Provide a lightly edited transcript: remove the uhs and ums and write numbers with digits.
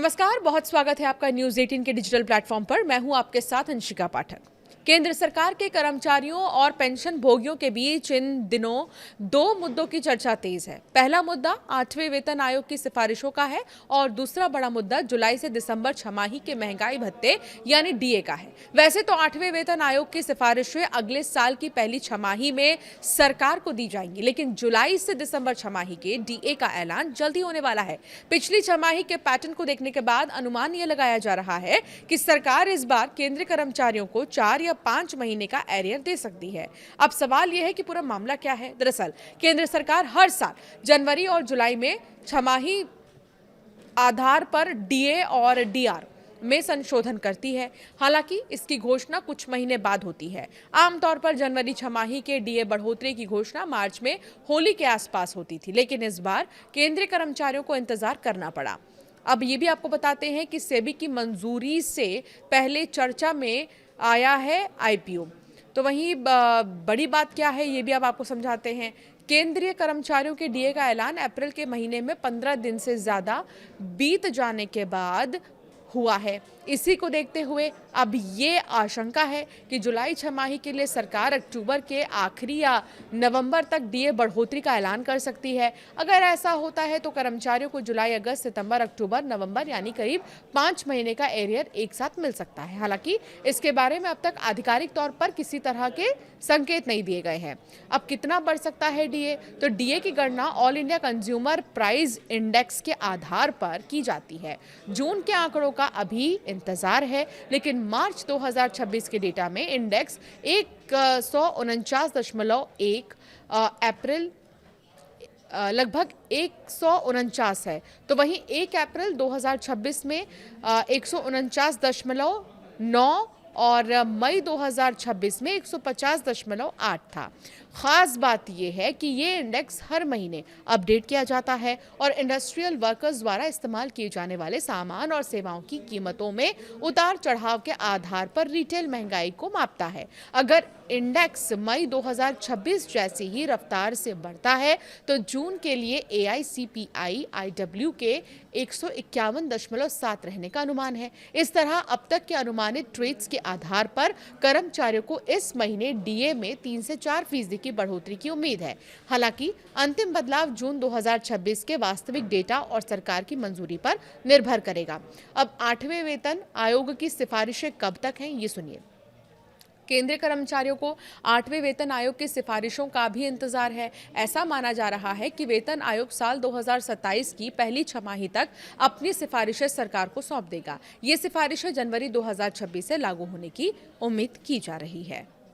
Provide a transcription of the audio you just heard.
नमस्कार, बहुत स्वागत है आपका न्यूज़ 18 के डिजिटल प्लेटफॉर्म पर। मैं हूं आपके साथ अंशिका पाठक। केंद्र सरकार के कर्मचारियों और पेंशन भोगियों के बीच इन दिनों दो मुद्दों की चर्चा तेज है। पहला मुद्दा 8वें वेतन आयोग की सिफारिशों का है और दूसरा बड़ा मुद्दा जुलाई से दिसंबर छमाही के महंगाई भत्ते यानी डीए का है। वैसे तो 8वें वेतन आयोग की सिफारिशें अगले साल की पहली छमाही में सरकार को दी जाएंगी, लेकिन जुलाई से दिसंबर छमाही के डीए का ऐलान जल्दी होने वाला है। पिछली छमाही के पैटर्न को देखने के बाद अनुमान यह लगाया जा रहा है कि सरकार इस बार केंद्रीय कर्मचारियों को 4 या 5 महीने का एरियर दे सकती है। अब सवाल यह है कि पूरा मामला क्या है। दरअसल केंद्र सरकार हर साल जनवरी और जुलाई में छमाही आधार पर डीए और डीआर में संशोधन करती है। हालांकि इसकी घोषणा कुछ महीने बाद होती है। आमतौर पर जनवरी छमाही के डीए बढ़ोतरी की घोषणा मार्च में होली के आसपास होती थी, लेकिन इस बार केंद्रीय कर्मचारियों को इंतजार करना पड़ा। अब ये भी आपको बताते हैं कि सेबी की मंजूरी से पहले चर्चा में आया है आईपीओ। तो वहीं बड़ी बात क्या है ये भी अब आपको समझाते हैं। केंद्रीय कर्मचारियों के डीए का ऐलान अप्रैल के महीने में 15 दिन से ज्यादा बीत जाने के बाद हुआ है। इसी को देखते हुए अब ये आशंका है कि जुलाई छमाही के लिए सरकार अक्टूबर के आखिरी या नवंबर तक डीए बढ़ोतरी का ऐलान कर सकती है। अगर ऐसा होता है तो कर्मचारियों को जुलाई, अगस्त, सितंबर, अक्टूबर, नवंबर यानी करीब 5 महीने का एरियर एक साथ मिल सकता है। हालांकि इसके बारे में अब तक आधिकारिक तौर पर किसी तरह के संकेत नहीं दिए गए हैं। अब कितना बढ़ सकता है डीए? तो डीए की गणना all India consumer price index के आधार पर की जाती है। जून के आंकड़ों का अभी इंतजार है, लेकिन मार्च 2026 के डेटा में इंडेक्स 149.1, अप्रैल लगभग 149 है। तो वहीं 1 अप्रैल 2026 में 149.9 और मई 2026 में 150.8 था। खास बात यह है कि ये इंडेक्स हर महीने अपडेट किया जाता है और इंडस्ट्रियल वर्कर्स द्वारा इस्तेमाल किए जाने वाले सामान और सेवाओं की कीमतों में उतार चढ़ाव के आधार पर रिटेल महंगाई को मापता है। अगर इंडेक्स मई 2026 जैसी ही रफ्तार से बढ़ता है तो जून के लिए AICPI IW के 151.7 रहने का अनुमान है। इस तरह अब तक के अनुमानित ट्रेड्स के आधार पर कर्मचारियों को इस महीने डीए में 3 से 4% की बढ़ोतरी की उम्मीद है। हालांकि अंतिम बदलाव जून 2026 के वास्तविक डेटा और सरकार की मंजूरी पर निर्भर करेगा। अब 8वें वेतन आयोग की सिफारिशें कब तक हैं, ये सुनिए। केंद्रीय कर्मचारियों को 8वें वेतन आयोग की सिफारिशों का भी इंतजार है। ऐसा माना जा रहा है कि वेतन आयोग साल 2027 की पहली छमाही तक अपनी सिफारिशें सरकार को सौंप देगा। ये सिफारिशें जनवरी 2026 से लागू होने की उम्मीद की जा रही है।